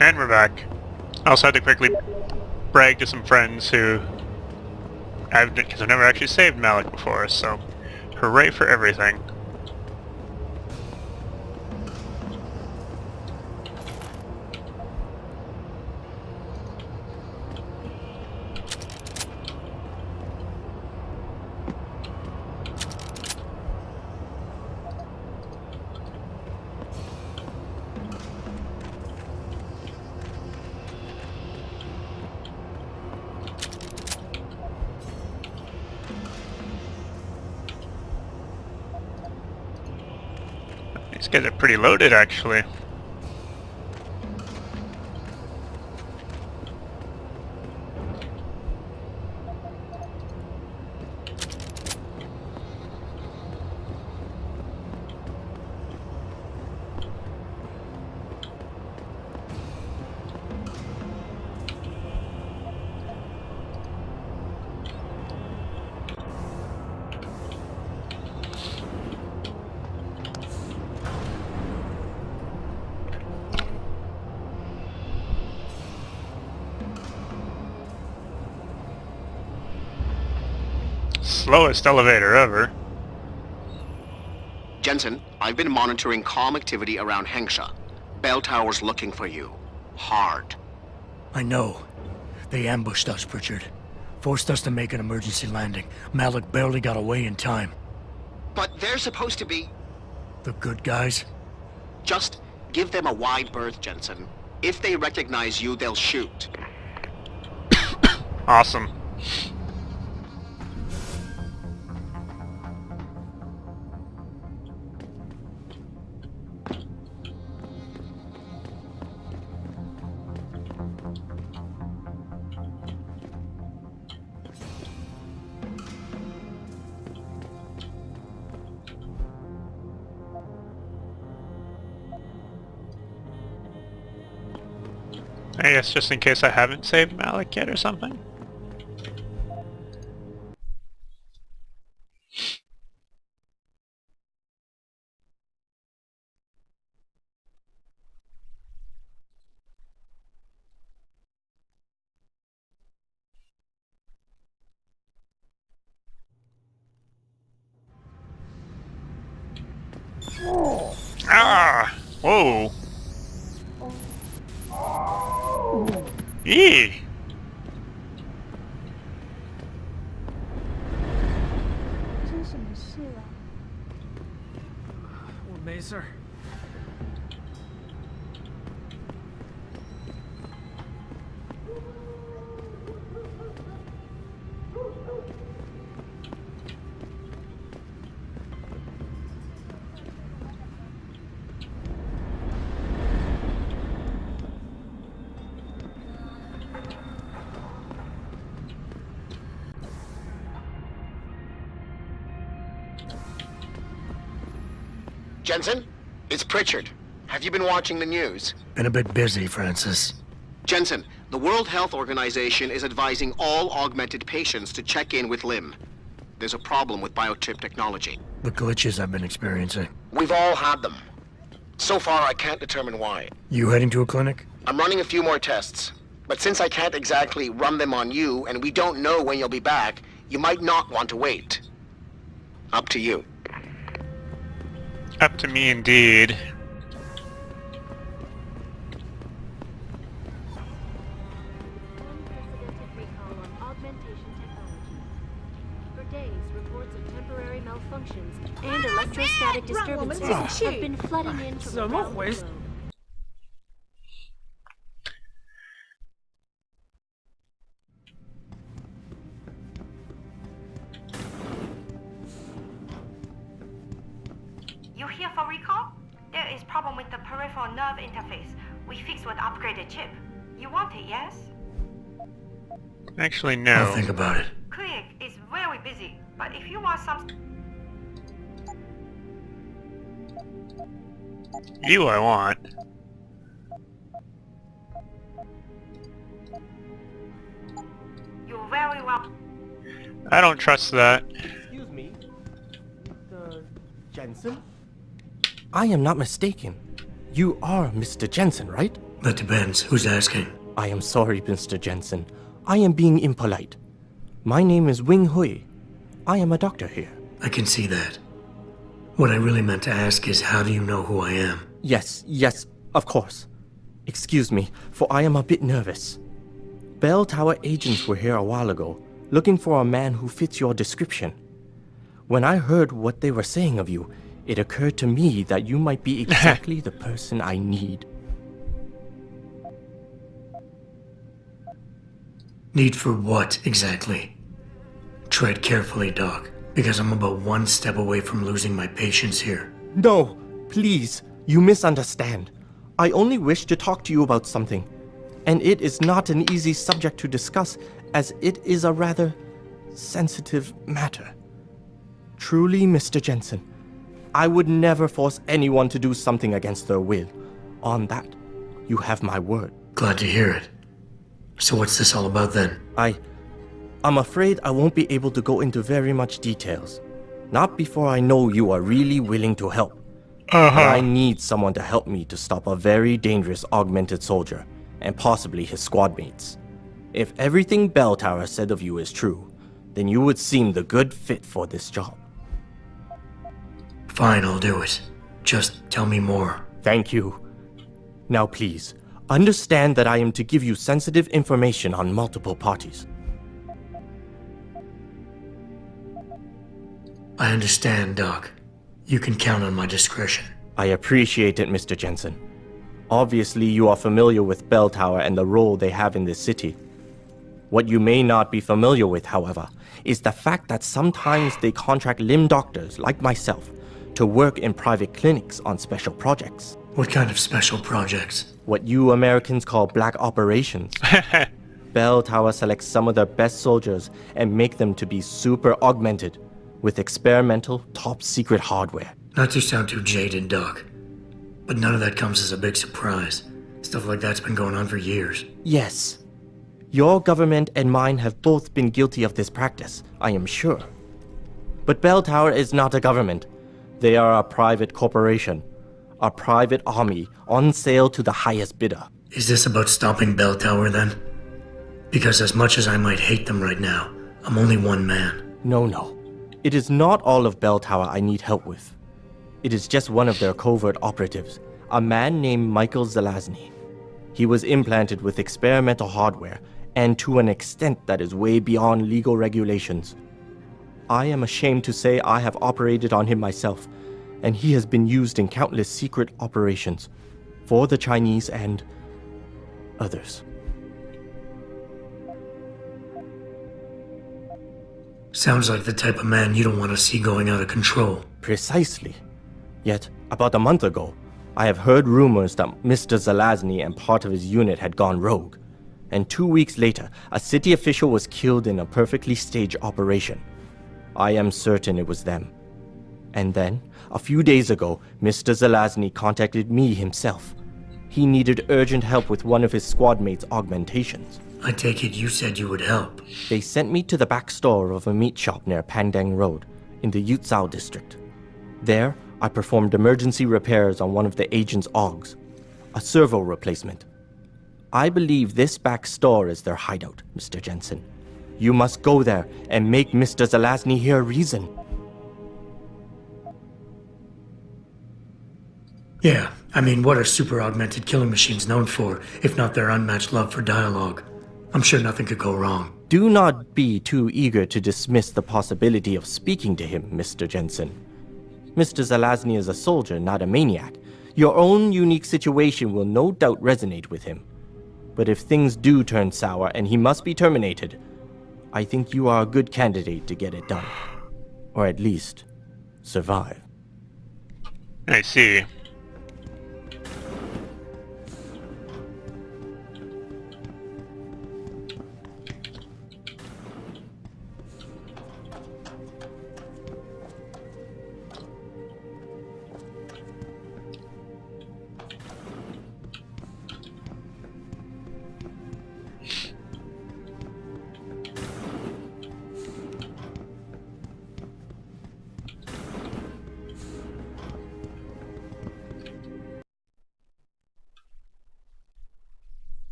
And we're back. I also had to quickly brag to some friends who because I've never actually saved Malik before, so hooray for everything. These guys are pretty loaded, actually. Slowest elevator ever. Jensen, I've been monitoring comm activity around Hengsha. Bell Tower's looking for you. Hard. I know. They ambushed us, Pritchard. Forced us to make an emergency landing. Malik barely got away in time. But they're supposed to be... The good guys? Just give them a wide berth, Jensen. If they recognize you, they'll shoot. Awesome. I guess just in case I haven't saved Malik yet or something. Ah! Whoa! Eee! Jensen, it's Pritchard. Have you been watching the news? Been a bit busy, Francis. Jensen, the World Health Organization is advising all augmented patients to check in with Lim. There's a problem with biochip technology. The glitches I've been experiencing. We've all had them. So far, I can't determine why. You heading to a clinic? I'm running a few more tests. But since I can't exactly run them on you, and we don't know when you'll be back, you might not want to wait. Up to you. Up to me indeed. Unprecedented recall on augmentation technology. For days, reports of temporary malfunctions and electrostatic disturbances have been flooding in from around the globe. 'You here for recall? There is problem with the peripheral nerve interface. We fixed with upgraded chip. You want it, yes? Actually, no. I'll think about it. Clinic is very busy, but if you want some... You I want. You're very welcome. I don't trust that. Excuse me, Mr. Jensen? I am not mistaken. You are Mr. Jensen, right? That depends. Who's asking? I am sorry, Mr. Jensen. I am being impolite. My name is Wing Hui. I am a doctor here. I can see that. What I really meant to ask is, how do you know who I am? Yes, of course. Excuse me, for I am a bit nervous. Bell Tower agents were here a while ago, looking for a man who fits your description. When I heard what they were saying of you, it occurred to me that you might be exactly the person I need. Need for what, exactly? Tread carefully, Doc, because I'm about one step away from losing my patience here. No, please, you misunderstand. I only wish to talk to you about something, and it is not an easy subject to discuss, as it is a rather sensitive matter. Truly, Mr. Jensen, I would never force anyone to do something against their will. On that, you have my word. Glad to hear it. So what's this all about then? I'm afraid I won't be able to go into very much details. Not before I know you are really willing to help. But I need someone to help me to stop a very dangerous augmented soldier, and possibly his squad mates. If everything Bell Tower said of you is true, then you would seem the good fit for this job. Fine, I'll do it. Just tell me more. Thank you. Now please, understand that I am to give you sensitive information on multiple parties. I understand, Doc. You can count on my discretion. I appreciate it, Mr. Jensen. Obviously, you are familiar with Bell Tower and the role they have in this city. What you may not be familiar with, however, is the fact that sometimes they contract limb doctors like myself to work in private clinics on special projects. What kind of special projects? What you Americans call black operations. Bell Tower selects some of their best soldiers and make them to be super augmented with experimental, top-secret hardware. Not to sound too jaded, Doc, but none of that comes as a big surprise. Stuff like that's been going on for years. Yes. Your government and mine have both been guilty of this practice, I am sure. But Bell Tower is not a government. They are a private corporation. A private army on sale to the highest bidder. Is this about stopping Bell Tower, then? Because as much as I might hate them right now, I'm only one man. No. It is not all of Bell Tower I need help with. It is just one of their covert operatives, a man named Michael Zelazny. He was implanted with experimental hardware, and to an extent that is way beyond legal regulations. I am ashamed to say I have operated on him myself, and he has been used in countless secret operations for the Chinese and others. Sounds like the type of man you don't want to see going out of control. Precisely. Yet, about a month ago, I have heard rumors that Mr. Zelazny and part of his unit had gone rogue. And 2 weeks later, a city official was killed in a perfectly staged operation. I am certain it was them. And then, a few days ago, Mr. Zelazny contacted me himself. He needed urgent help with one of his squad mates' augmentations. I take it you said you would help. They sent me to the back store of a meat shop near Pandang Road, in the Yutzao district. There, I performed emergency repairs on one of the agent's augs, a servo replacement. I believe this back store is their hideout, Mr. Jensen. You must go there and make Mr. Zelazny hear reason. Yeah, I mean, what are super augmented killing machines known for, if not their unmatched love for dialogue? I'm sure nothing could go wrong. Do not be too eager to dismiss the possibility of speaking to him, Mr. Jensen. Mr. Zelazny is a soldier, not a maniac. Your own unique situation will no doubt resonate with him. But if things do turn sour and he must be terminated, I think you are a good candidate to get it done. Or at least, survive. I see.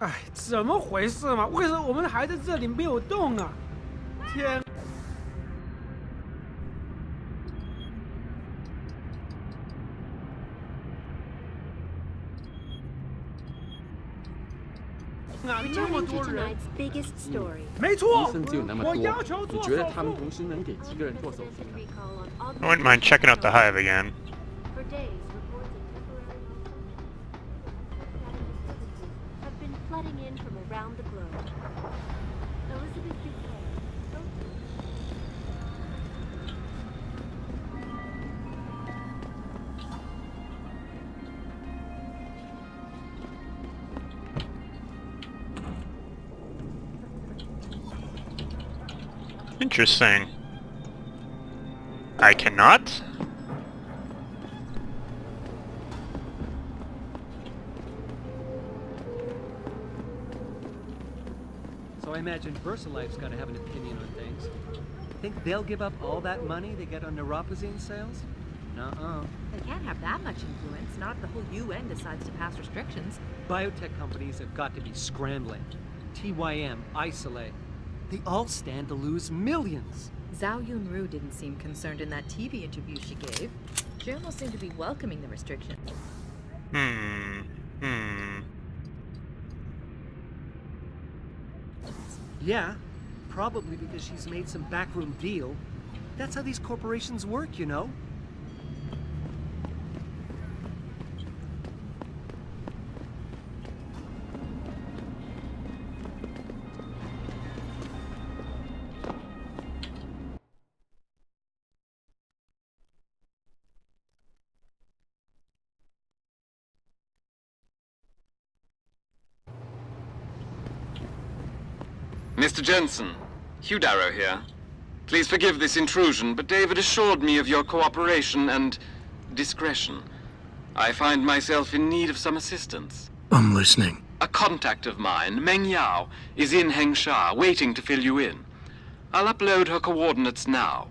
哎，怎么回事嘛？为什么我们还在这里没有动啊？天！啊，这么 Returning 多 to 人， tonight's biggest story. 没错医，生只有那么多，我要求做你觉得手术。他们同时能给几个人做手术 Unprecedented 呢？ recall on I wouldn't mind checking out the hive again. For days, reports of temporary malfunctions have been flooding in from around the globe. Elizabeth Duclair, Interesting. I cannot? So I imagine VersaLife's got to have an opinion on things. Think they'll give up all that money they get on neuropozyne sales? Nuh-uh. They can't have that much influence, not if the whole UN decides to pass restrictions. Biotech companies have got to be scrambling. TYM, Isolate. They all stand to lose millions. Zhao Yunru didn't seem concerned in that TV interview she gave. She almost seemed to be welcoming the restrictions. Yeah, probably because she's made some backroom deal. That's how these corporations work, you know? Mr. Jensen, Hugh Darrow here. Please forgive this intrusion, but David assured me of your cooperation and discretion. I find myself in need of some assistance. I'm listening. A contact of mine, Meng Yao, is in Hengsha, waiting to fill you in. I'll upload her coordinates now.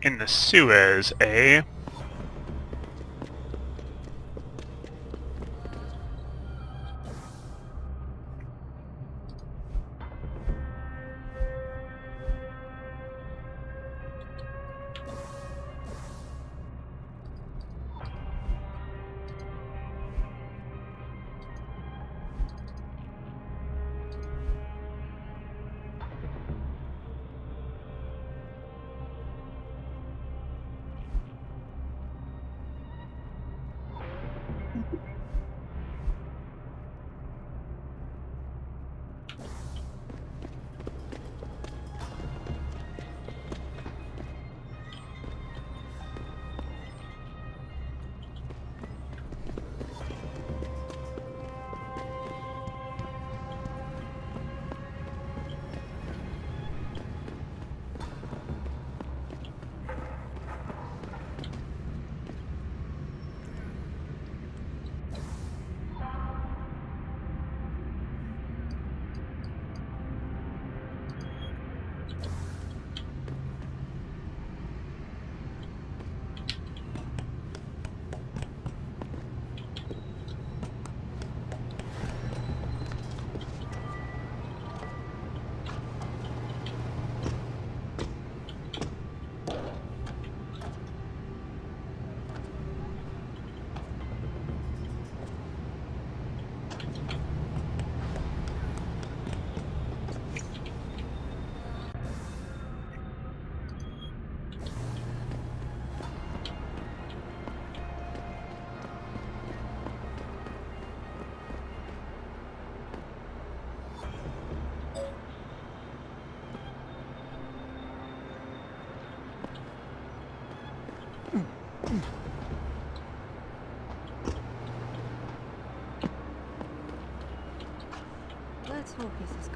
In the Suez, eh?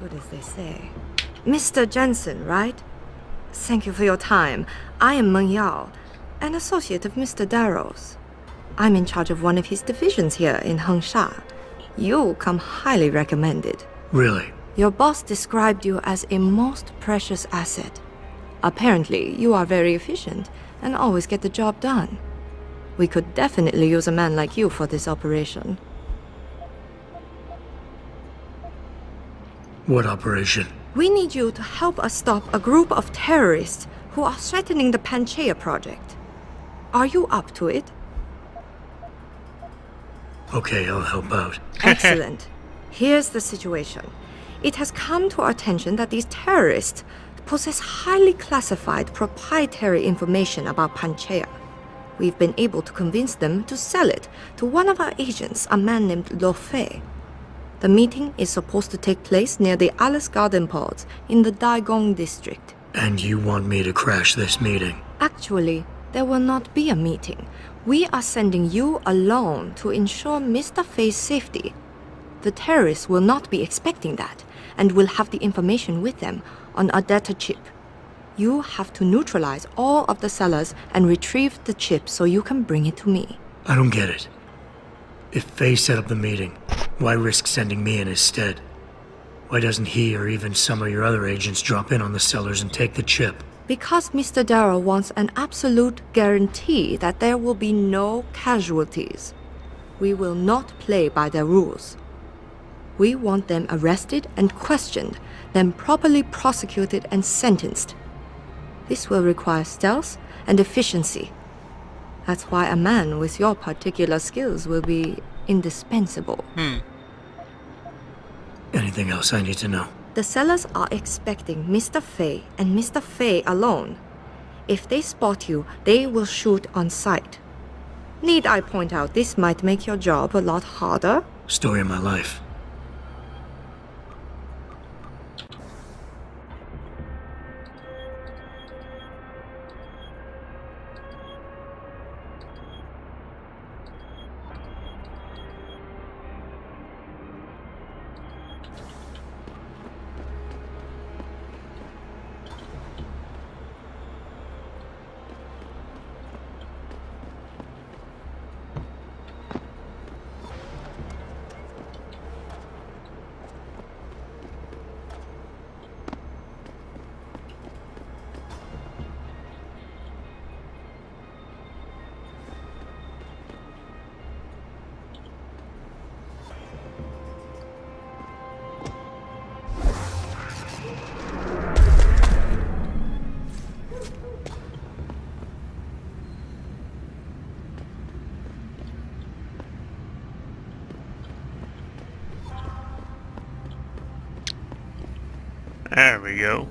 good as they say. Mr. Jensen, right? Thank you for your time. I am Meng Yao, an associate of Mr. Darrow's. I'm in charge of one of his divisions here in Hengsha. You come highly recommended. Really? Your boss described you as a most precious asset. Apparently, you are very efficient and always get the job done. We could definitely use a man like you for this operation. What operation? We need you to help us stop a group of terrorists who are threatening the Panchaea project. Are you up to it? Okay, I'll help out. Excellent. Here's the situation. It has come to our attention that these terrorists possess highly classified proprietary information about Panchaea. We've been able to convince them to sell it to one of our agents, a man named Lo Fei. The meeting is supposed to take place near the Alice Garden pods in the Daigong district. And you want me to crash this meeting? Actually, there will not be a meeting. We are sending you alone to ensure Mr. Fei's safety. The terrorists will not be expecting that, and will have the information with them on a data chip. You have to neutralize all of the sellers and retrieve the chip so you can bring it to me. I don't get it. If Fei set up the meeting, why risk sending me in his stead? Why doesn't he or even some of your other agents drop in on the sellers and take the chip? Because Mr. Darrow wants an absolute guarantee that there will be no casualties. We will not play by their rules. We want them arrested and questioned, then properly prosecuted and sentenced. This will require stealth and efficiency. That's why a man with your particular skills will be indispensable. Anything else I need to know? The sellers are expecting Mr. Fei and Mr. Fei alone. If they spot you, they will shoot on sight. Need I point out this might make your job a lot harder? Story of my life. There we go.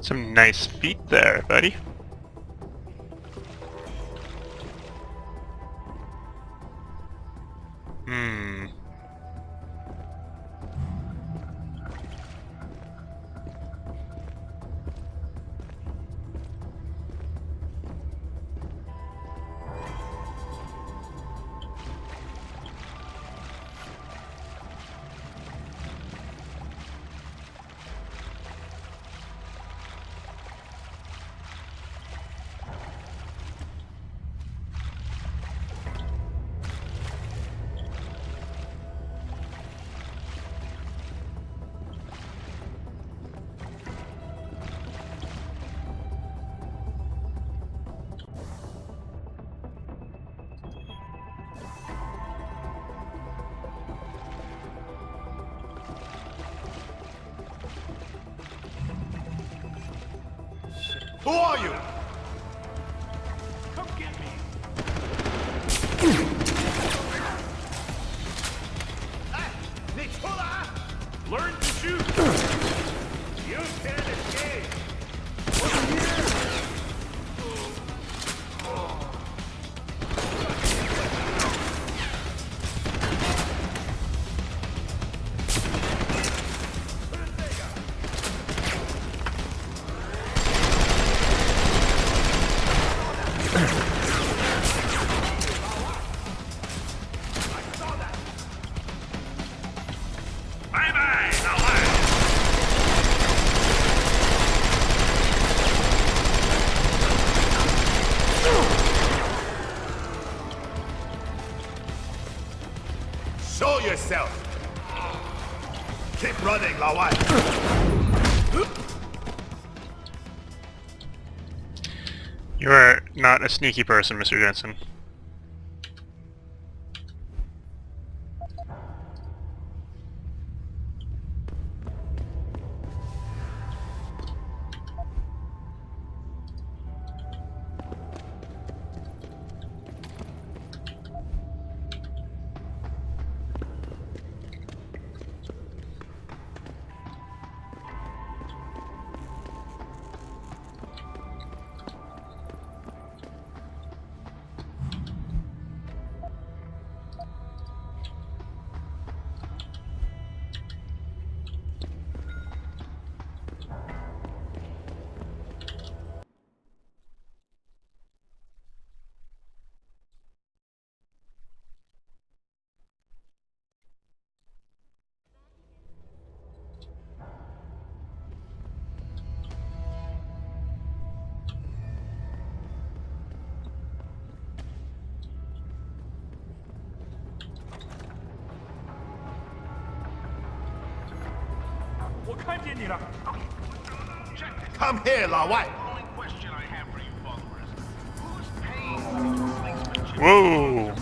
Some nice feet there, buddy. Who are you? Come get me. Learn to shoot. You can't escape. Over here. Show yourself! Keep running, Lawai! You are not a sneaky person, Mr. Jensen. Come here, Lawai! Whoa!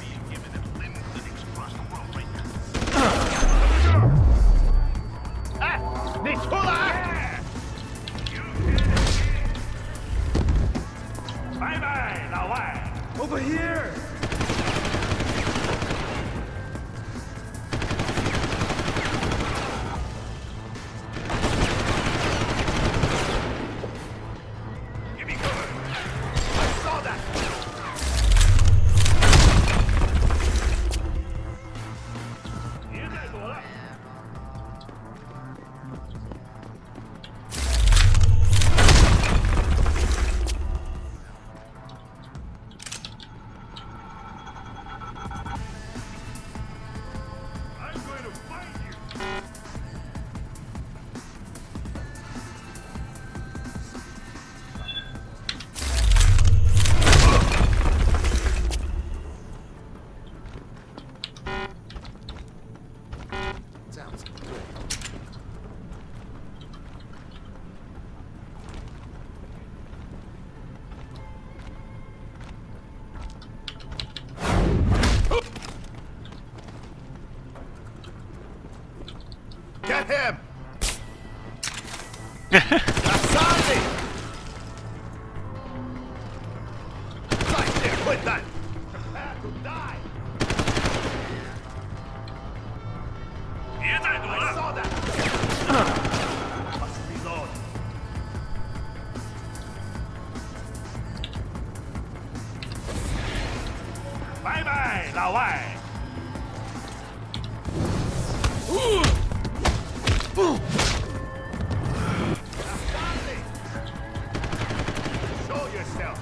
Bye-bye, Lawai. Over here. Get him! Asante! Right there, quit that! Prepare to die! I saw that! Must reload. Bye-bye, Lawai. Show yourself!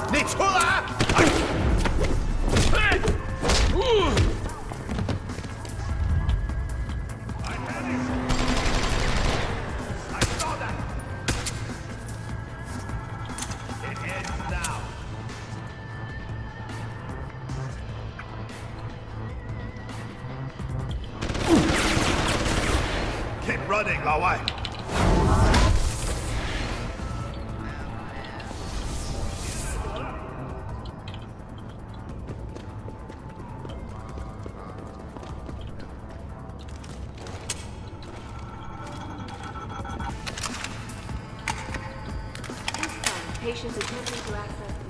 你出来！Keep running, 老外。Patients attempting to access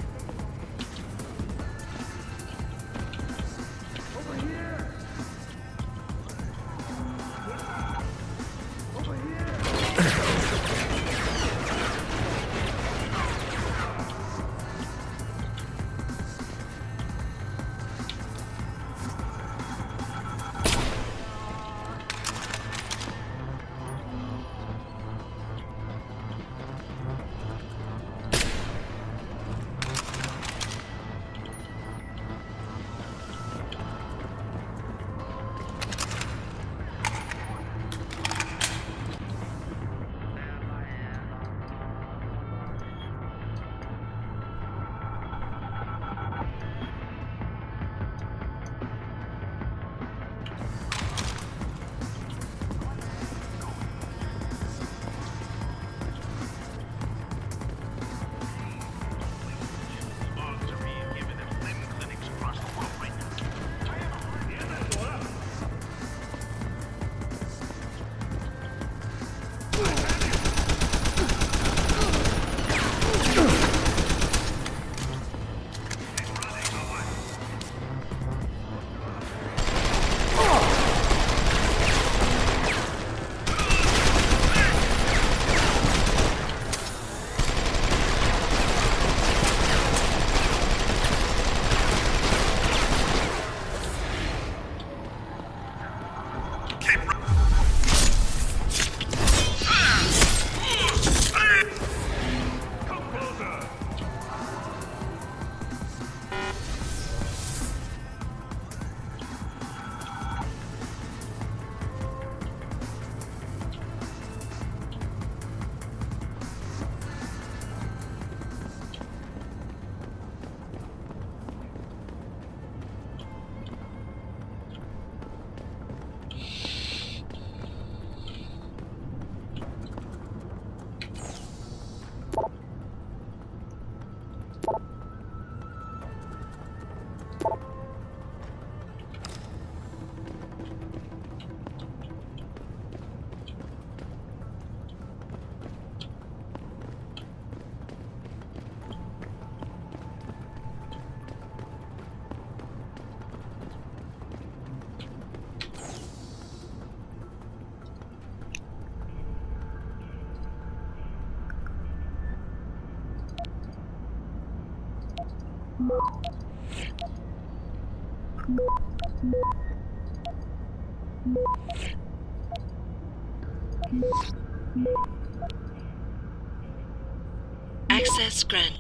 Access granted.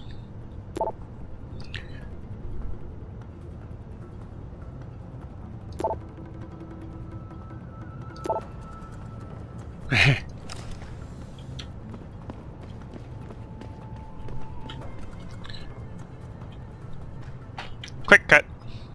Quick cut.